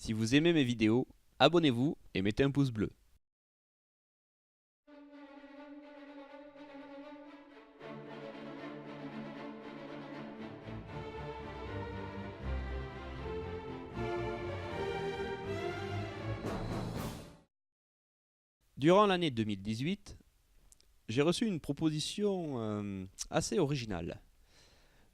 Si vous aimez mes vidéos, abonnez-vous et mettez un pouce bleu. Durant l'année 2018, j'ai reçu une proposition assez originale.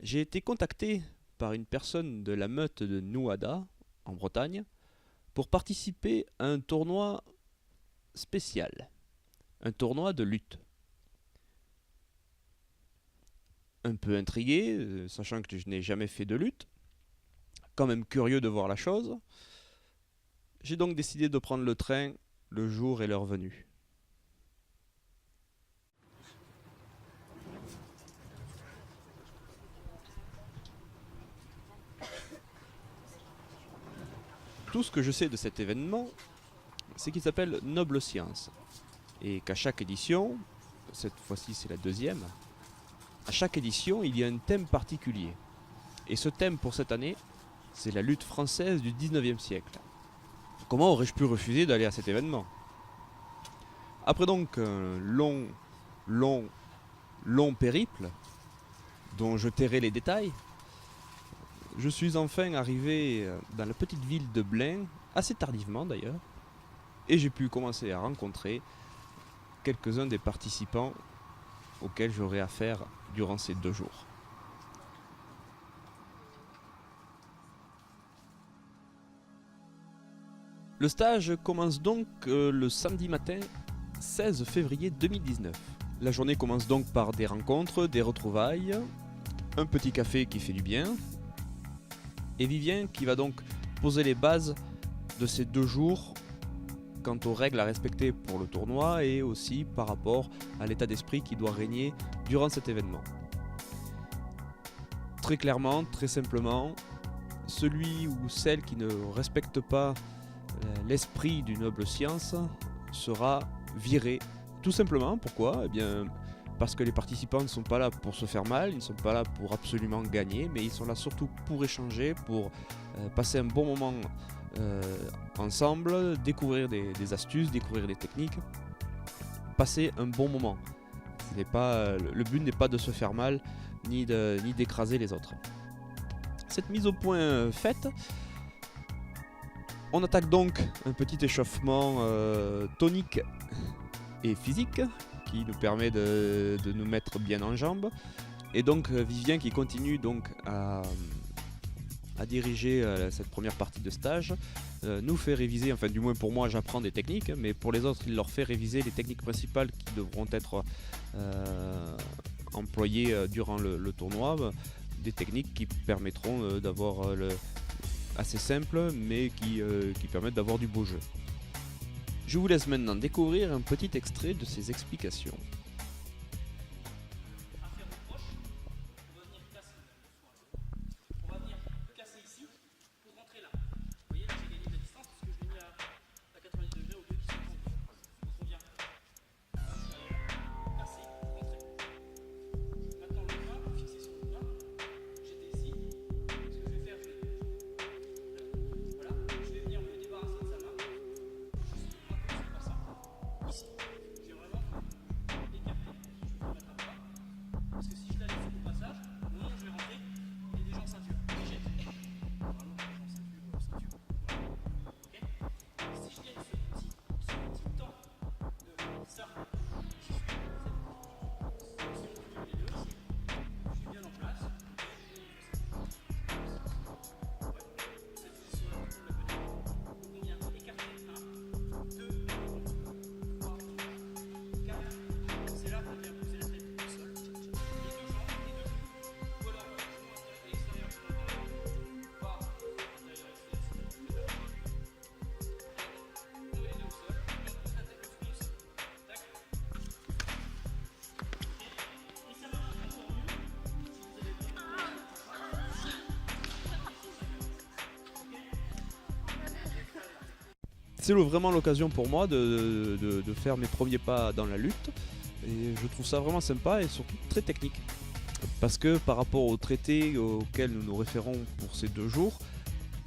J'ai été contacté par une personne de la meute de Nouada, en Bretagne, pour participer à un tournoi spécial, un tournoi de lutte. Un peu intrigué, sachant que je n'ai jamais fait de lutte, quand même curieux de voir la chose, j'ai donc décidé de prendre le train le jour et l'heure venue. Tout ce que je sais de cet événement, c'est qu'il s'appelle Noble Science, et qu'à chaque édition, cette fois-ci c'est la deuxième, à chaque édition il y a un thème particulier. Et ce thème pour cette année, c'est la lutte française du 19e siècle. Comment aurais-je pu refuser d'aller à cet événement? Après donc un long périple, dont je tairai les détails, je suis enfin arrivé dans la petite ville de Blain, assez tardivement d'ailleurs, et j'ai pu commencer à rencontrer quelques-uns des participants auxquels j'aurai affaire durant ces 2 jours. Le stage commence donc le samedi matin 16 février 2019. La journée commence donc par des rencontres, des retrouvailles, un petit café qui fait du bien, et Vivien qui va donc poser les bases de ces 2 jours quant aux règles à respecter pour le tournoi et aussi par rapport à l'état d'esprit qui doit régner durant cet événement. Très clairement, très simplement, celui ou celle qui ne respecte pas l'esprit d'une noble science sera viré. Tout simplement, pourquoi? Eh bien, parce que les participants ne sont pas là pour se faire mal, ils ne sont pas là pour absolument gagner, mais ils sont là surtout pour échanger, pour passer un bon moment ensemble, découvrir des astuces, découvrir des techniques, passer un bon moment. Le but n'est pas de se faire mal, ni d'écraser les autres. Cette mise au point faite, on attaque donc un petit échauffement tonique et physique qui nous permet de nous mettre bien en jambes. Et donc Vivien qui continue donc à diriger cette première partie de stage nous fait réviser, enfin du moins pour moi j'apprends des techniques, mais pour les autres il leur fait réviser les techniques principales qui devront être employées durant le tournoi, des techniques qui permettront d'avoir assez simple mais qui permettent d'avoir du beau jeu. Je vous laisse maintenant découvrir un petit extrait de ces explications. C'est vraiment l'occasion pour moi de faire mes premiers pas dans la lutte, et je trouve ça vraiment sympa et surtout très technique. Parce que par rapport au traité auquel nous nous référons pour ces 2 jours,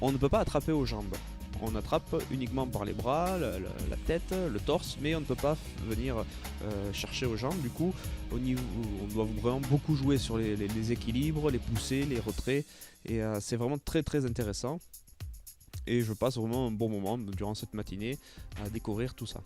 on ne peut pas attraper aux jambes. on attrape uniquement par les bras, la tête, le torse, mais on ne peut pas venir chercher aux jambes. Du coup, on doit vraiment beaucoup jouer sur les équilibres, les poussées, les retraits, et c'est vraiment très très intéressant. Et je passe vraiment un bon moment durant cette matinée à découvrir tout ça.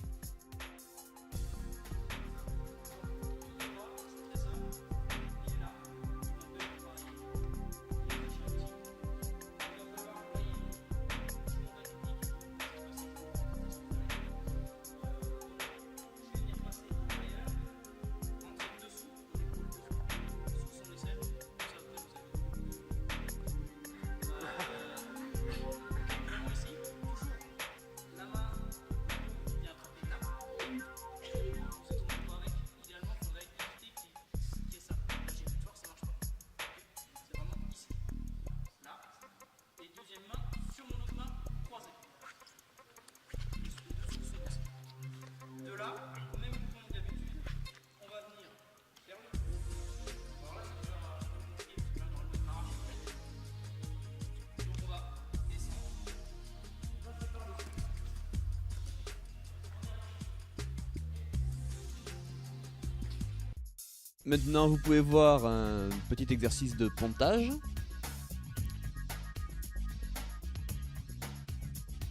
Maintenant, vous pouvez voir un petit exercice de pontage,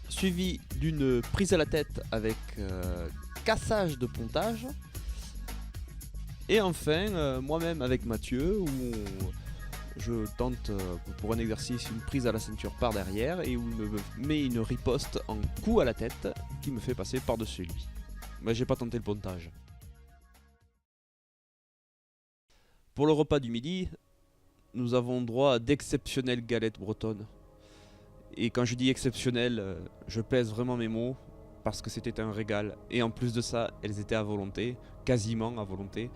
suivi d'une prise à la tête avec cassage de pontage, et enfin moi-même avec Mathieu où je tente pour un exercice une prise à la ceinture par derrière et où il me met une riposte en coup à la tête qui me fait passer par-dessus lui. Mais j'ai pas tenté le pontage. Pour le repas du midi, nous avons droit à d'exceptionnelles galettes bretonnes. Et quand je dis exceptionnelles, je pèse vraiment mes mots parce que c'était un régal. Et en plus de ça, elles étaient à volonté, quasiment à volonté.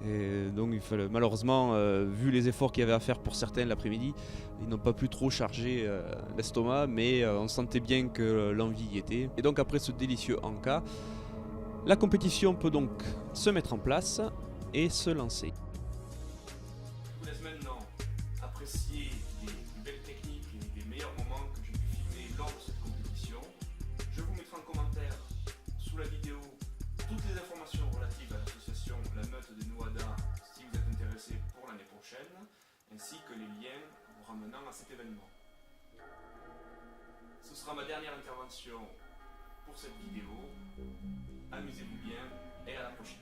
Et donc il fallait, malheureusement, vu les efforts qu'il y avait à faire pour certains l'après-midi, ils n'ont pas pu trop charger l'estomac, mais on sentait bien que l'envie y était. Et donc après ce délicieux encas, la compétition peut donc se mettre en place et se lancer. Je vous laisse maintenant apprécier les belles techniques et les meilleurs moments que j'ai pu filmer lors de cette compétition. Je vous mettrai en commentaire sous la vidéo toutes les informations relatives à l'association La Meute des Nouada si vous êtes intéressé pour l'année prochaine, ainsi que les liens vous ramenant à cet événement. Ce sera ma dernière intervention pour cette vidéo. Amusez-vous bien et à la prochaine.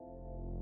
revoir.